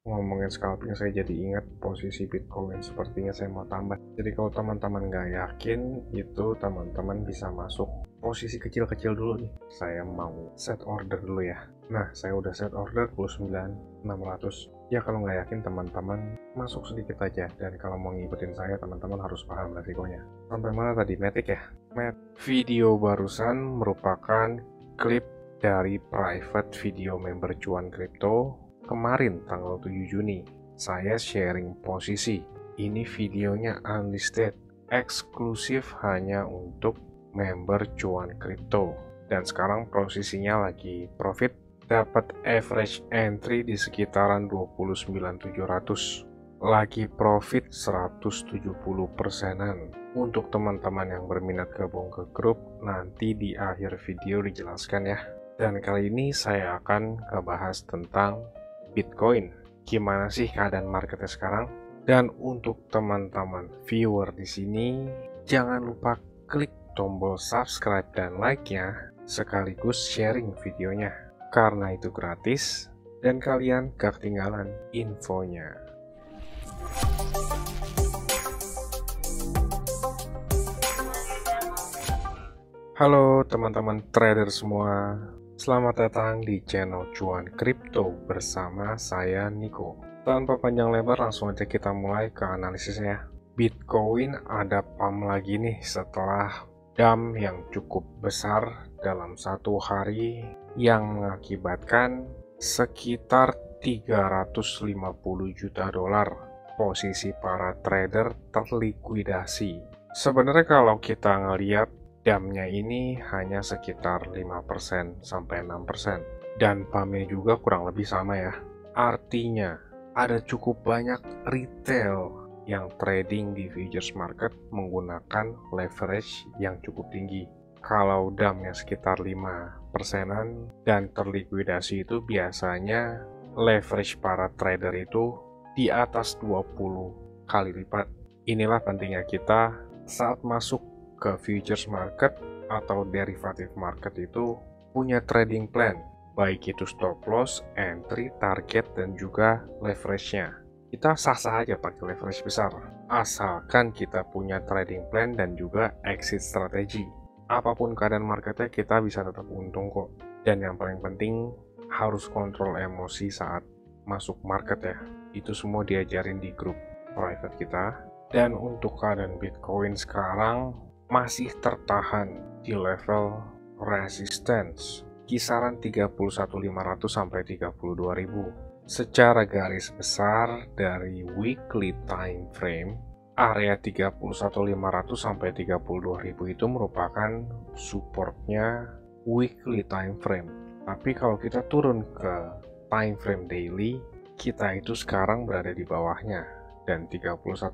Ngomongin scalping saya jadi ingat posisi Bitcoin, sepertinya saya mau tambah. Jadi kalau teman-teman nggak yakin, itu teman-teman bisa masuk posisi kecil-kecil dulu nih. Saya mau set order dulu ya. Nah, saya udah set order 29.600. Ya kalau nggak yakin teman-teman masuk sedikit aja. Dan kalau mau ngikutin saya, teman-teman harus paham resikonya. Sampai mana tadi? Matic ya? Video barusan merupakan klip dari private video member cuan kripto kemarin tanggal 7 Juni. Saya sharing posisi. Ini videonya unlisted, eksklusif hanya untuk member cuan kripto. Dan sekarang posisinya lagi profit, dapat average entry di sekitaran 29.700. Lagi profit 170%-an. Untuk teman-teman yang berminat gabung ke grup, nanti di akhir video dijelaskan ya. Dan kali ini saya akan ngebahas tentang Bitcoin. Gimana sih keadaan marketnya sekarang? Dan untuk teman-teman viewer di sini, jangan lupa klik tombol subscribe dan like-nya, sekaligus sharing videonya. Karena itu gratis, dan kalian gak ketinggalan infonya. Halo teman-teman trader semua, selamat datang di channel Cuan Kripto bersama saya Niko. Tanpa panjang lebar langsung aja kita mulai ke analisisnya. Bitcoin ada pump lagi nih setelah dump yang cukup besar dalam satu hari yang mengakibatkan sekitar 350 juta dolar. Posisi para trader terlikuidasi. Sebenarnya kalau kita ngelihat dump-nya ini hanya sekitar 5% sampai 6%. Dan pumpnya juga kurang lebih sama ya. Artinya, ada cukup banyak retail yang trading di futures market menggunakan leverage yang cukup tinggi. Kalau dump-nya sekitar 5%-an dan terlikuidasi itu biasanya leverage para trader itu di atas 20 kali lipat. Inilah pentingnya kita saat masuk ke futures market atau derivative market itu punya trading plan, baik itu stop loss, entry, target, dan juga leverage-nya. Kita sah-sah aja pakai leverage besar, asalkan kita punya trading plan dan juga exit strategi. Apapun keadaan marketnya, kita bisa tetap untung kok. Dan yang paling penting, harus kontrol emosi saat masuk market ya. Itu semua diajarin di grup private kita. Dan untuk keadaan Bitcoin sekarang masih tertahan di level resistance kisaran 31.500 sampai 32.000. Secara garis besar dari weekly time frame, area 31.500 sampai 32.000 itu merupakan supportnya weekly time frame. Tapi kalau kita turun ke time frame daily, kita itu sekarang berada di bawahnya, dan 31.500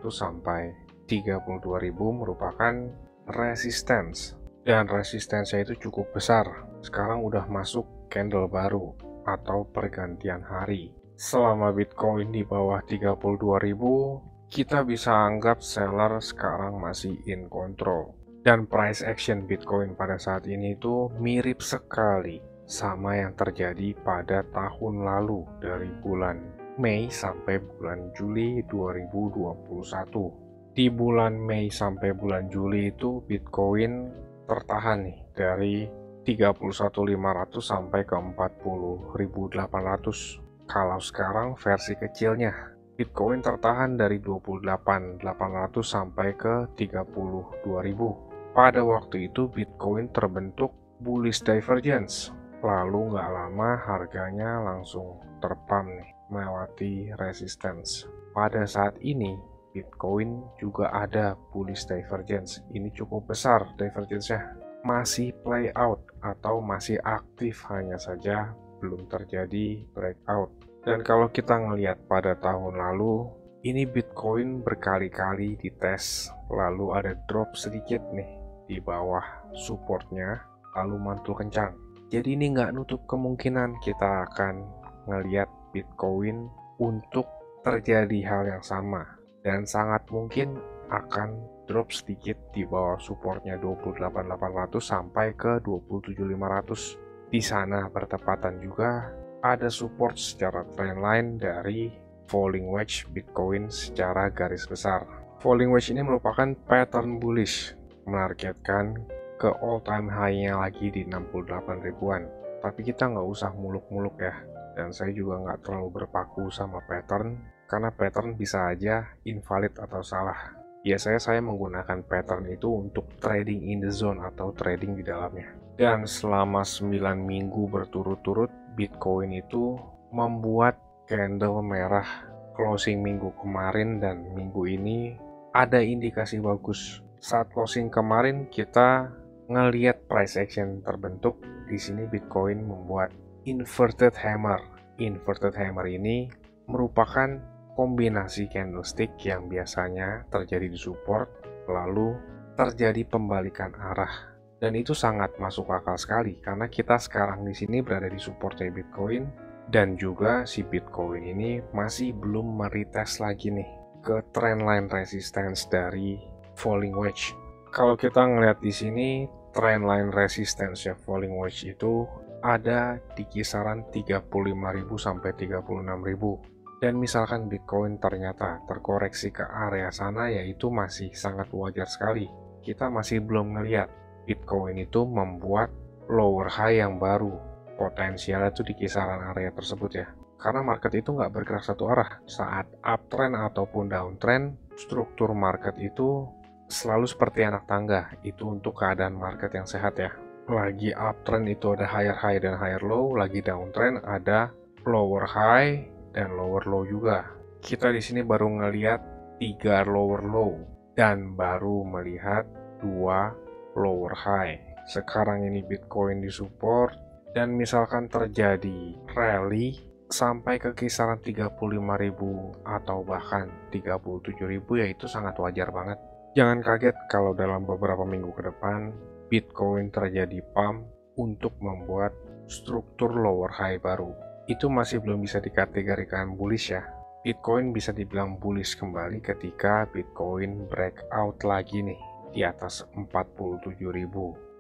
sampai 32.000 merupakan resistance, dan resistensinya itu cukup besar. Sekarang udah masuk candle baru atau pergantian hari. Selama Bitcoin di bawah 32.000, kita bisa anggap seller sekarang masih in control. Dan price action Bitcoin pada saat ini itu mirip sekali sama yang terjadi pada tahun lalu dari bulan Mei sampai bulan Juli 2021. Di bulan Mei sampai bulan Juli itu Bitcoin tertahan nih dari 31.500 sampai ke 40.800. Kalau sekarang versi kecilnya, Bitcoin tertahan dari 28.800 sampai ke 32.000. Pada waktu itu Bitcoin terbentuk bullish divergence. Lalu nggak lama harganya langsung terpam nih, melewati resistance. Pada saat ini Bitcoin juga ada bullish divergence. Ini cukup besar divergence-nya. Masih play out atau masih aktif, hanya saja belum terjadi breakout. Dan kalau kita ngelihat pada tahun lalu, ini Bitcoin berkali-kali dites, lalu ada drop sedikit nih di bawah supportnya, lalu mantul kencang. Jadi ini nggak nutup kemungkinan kita akan ngelihat Bitcoin untuk terjadi hal yang sama, dan sangat mungkin akan drop sedikit di bawah supportnya 28.800 sampai ke 27.500. Di sana bertepatan juga ada support secara trendline dari falling wedge Bitcoin secara garis besar. Falling wedge ini merupakan pattern bullish, menargetkan ke all time high-nya lagi di 68 ribuan. Tapi kita nggak usah muluk-muluk ya, dan saya juga nggak terlalu berpaku sama pattern, karena pattern bisa aja invalid atau salah. Biasanya saya menggunakan pattern itu untuk trading in the zone atau trading di dalamnya. Dan selama 9 minggu berturut-turut, Bitcoin itu membuat candle merah closing minggu kemarin dan minggu ini ada indikasi bagus. Saat closing kemarin kita ngelihat price action terbentuk. Di sini Bitcoin membuat inverted hammer. Inverted hammer ini merupakan kombinasi candlestick yang biasanya terjadi di support lalu terjadi pembalikan arah. Dan itu sangat masuk akal sekali karena kita sekarang di sini berada di supportnya Bitcoin dan juga si Bitcoin ini masih belum meretest lagi nih ke trendline resistance dari falling wedge. Kalau kita ngelihat di sini trendline resistance ya falling wedge itu ada di kisaran 35.000 sampai 36.000. Dan misalkan Bitcoin ternyata terkoreksi ke area sana, yaitu masih sangat wajar sekali. Kita masih belum ngelihat Bitcoin itu membuat lower high yang baru. Potensialnya itu di kisaran area tersebut ya. Karena market itu nggak bergerak satu arah. Saat uptrend ataupun downtrend, struktur market itu selalu seperti anak tangga. Itu untuk keadaan market yang sehat ya. Lagi uptrend itu ada higher high dan higher low, lagi downtrend ada lower high dan lower low juga. Kita di sini baru ngelihat 3 lower low dan baru melihat 2 lower high. Sekarang ini Bitcoin disupport dan misalkan terjadi rally sampai ke kisaran 35.000 atau bahkan 37.000, ya itu sangat wajar banget. Jangan kaget kalau dalam beberapa minggu ke depan Bitcoin terjadi pump untuk membuat struktur lower high baru. Itu masih belum bisa dikategorikan bullish ya. Bitcoin bisa dibilang bullish kembali ketika Bitcoin breakout lagi nih di atas 47.000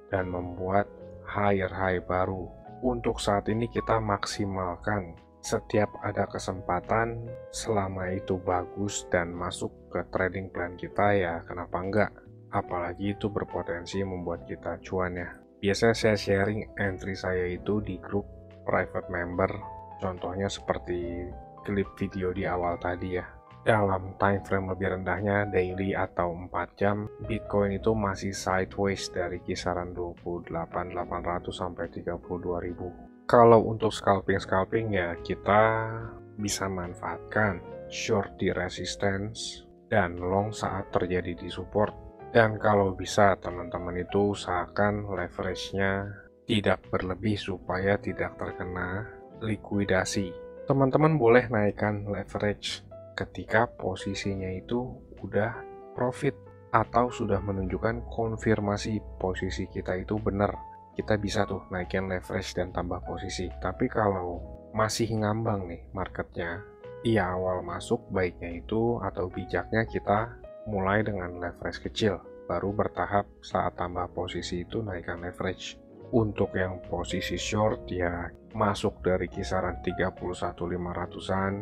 dan membuat higher high baru. Untuk saat ini kita maksimalkan setiap ada kesempatan, selama itu bagus dan masuk ke trading plan kita ya kenapa enggak. Apalagi itu berpotensi membuat kita cuan ya. Biasanya saya sharing entry saya itu di grup private member. Contohnya seperti klip video di awal tadi ya. Dalam time frame lebih rendahnya daily atau 4 jam, Bitcoin itu masih sideways dari kisaran 28.800 sampai 32.000. Kalau untuk scalping ya kita bisa manfaatkan short di resistance dan long saat terjadi di support. Dan kalau bisa teman-teman itu usahakan leverage-nya tidak berlebih supaya tidak terkena likuidasi. Teman-teman boleh naikkan leverage ketika posisinya itu udah profit atau sudah menunjukkan konfirmasi posisi kita itu benar. Kita bisa tuh naikin leverage dan tambah posisi. Tapi kalau masih ngambang nih marketnya, iya awal masuk baiknya itu atau bijaknya kita mulai dengan leverage kecil, baru bertahap saat tambah posisi itu naikkan leverage. Untuk yang posisi short ya masuk dari kisaran 31.500-an,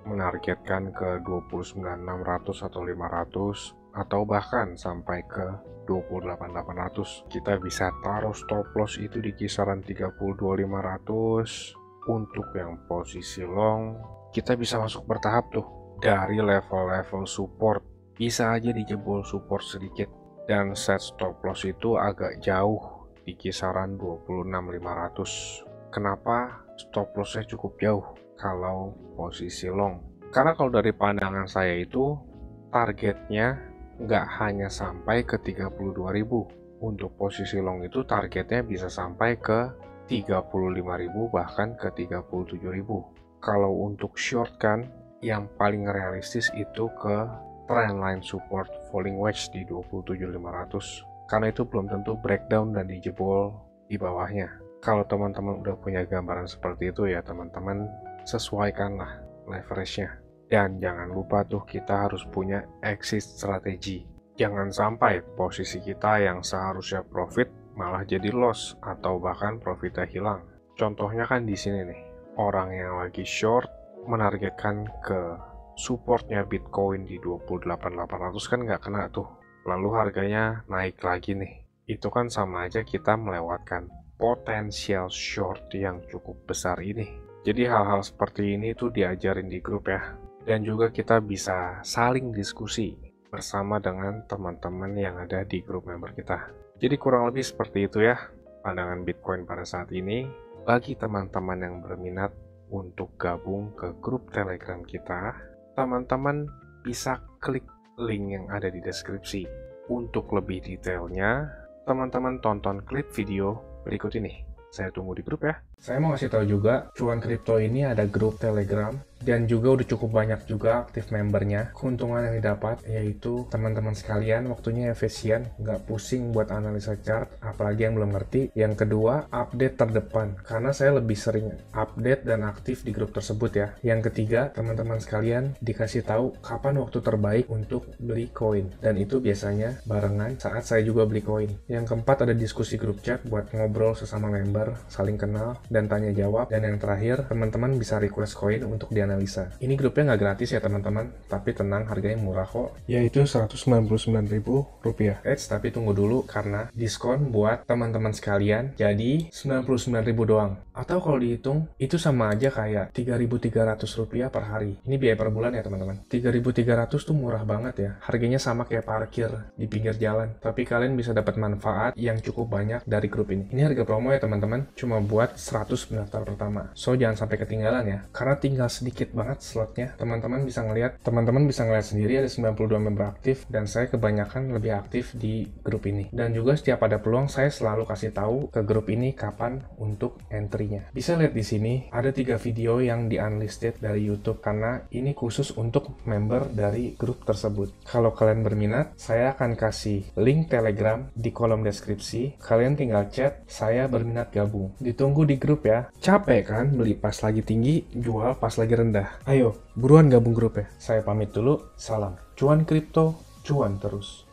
menargetkan ke 29.600 atau 500 atau bahkan sampai ke 28.800. Kita bisa taruh stop loss itu di kisaran 32.500. Untuk yang posisi long, kita bisa masuk bertahap tuh dari level-level support. Bisa aja dijebol support sedikit dan set stop loss itu agak jauh di kisaran 26.500. Kenapa stop lossnya cukup jauh kalau posisi long? Karena kalau dari pandangan saya itu targetnya nggak hanya sampai ke 32.000. Untuk posisi long itu targetnya bisa sampai ke 35.000 bahkan ke 37.000. Kalau untuk short kan yang paling realistis itu ke trendline support falling wedge di 27.500. Karena itu belum tentu breakdown dan dijebol di bawahnya. Kalau teman-teman udah punya gambaran seperti itu ya teman-teman sesuaikanlah leverage-nya. Dan jangan lupa tuh kita harus punya exit strategi. Jangan sampai posisi kita yang seharusnya profit malah jadi loss atau bahkan profitnya hilang. Contohnya kan di sini nih. orang yang lagi short menargetkan ke supportnya Bitcoin di 28.800 kan nggak kena tuh. Lalu harganya naik lagi nih. Itu kan sama aja kita melewatkan potensial short yang cukup besar ini. Jadi hal-hal seperti ini tuh diajarin di grup ya. Dan juga kita bisa saling diskusi bersama dengan teman-teman yang ada di grup member kita. Jadi kurang lebih seperti itu ya pandangan Bitcoin pada saat ini. Bagi teman-teman yang berminat untuk gabung ke grup Telegram kita, teman-teman bisa klik link yang ada di deskripsi. Untuk lebih detailnya, teman-teman tonton klip video berikut ini. Saya tunggu di grup ya. Saya mau kasih tahu juga, Cuan Kripto ini ada grup Telegram dan juga udah cukup banyak juga aktif membernya. Keuntungan yang didapat yaitu teman-teman sekalian waktunya efisien, nggak pusing buat analisa chart, apalagi yang belum ngerti. Yang kedua, update terdepan, karena saya lebih sering update dan aktif di grup tersebut ya. Yang ketiga, teman-teman sekalian dikasih tahu kapan waktu terbaik untuk beli koin, dan itu biasanya barengan saat saya juga beli koin. Yang keempat, ada diskusi grup chat buat ngobrol sesama member, saling kenal, dan tanya jawab. Dan yang terakhir, teman-teman bisa request koin untuk dianalisa. Ini grupnya nggak gratis ya teman-teman, tapi tenang, harganya murah kok, yaitu Rp199.000. Tapi tunggu dulu karena diskon buat teman-teman sekalian jadi Rp99.000 doang. Atau kalau dihitung itu sama aja kayak Rp3.300 per hari. Ini biaya per bulan ya teman-teman. 3.300 tuh murah banget ya. Harganya sama kayak parkir di pinggir jalan, tapi kalian bisa dapat manfaat yang cukup banyak dari grup ini. Ini harga promo ya teman-teman, cuma buat 100 pendaftar pertama. So jangan sampai ketinggalan ya, karena tinggal sedikit banget slotnya. Teman-teman bisa ngelihat sendiri ada 92 member aktif, dan saya kebanyakan lebih aktif di grup ini. Dan juga setiap ada peluang saya selalu kasih tahu ke grup ini kapan untuk entry-nya. Bisa lihat di sini ada 3 video yang di unlisted dari YouTube karena ini khusus untuk member dari grup tersebut. Kalau kalian berminat, saya akan kasih link Telegram di kolom deskripsi. Kalian tinggal chat, saya berminat gabung. Ditunggu di grup ya. Capek kan beli pas lagi tinggi, jual pas lagi rendah? Ayo, buruan gabung grup ya. Saya pamit dulu, salam. Cuan kripto, cuan terus.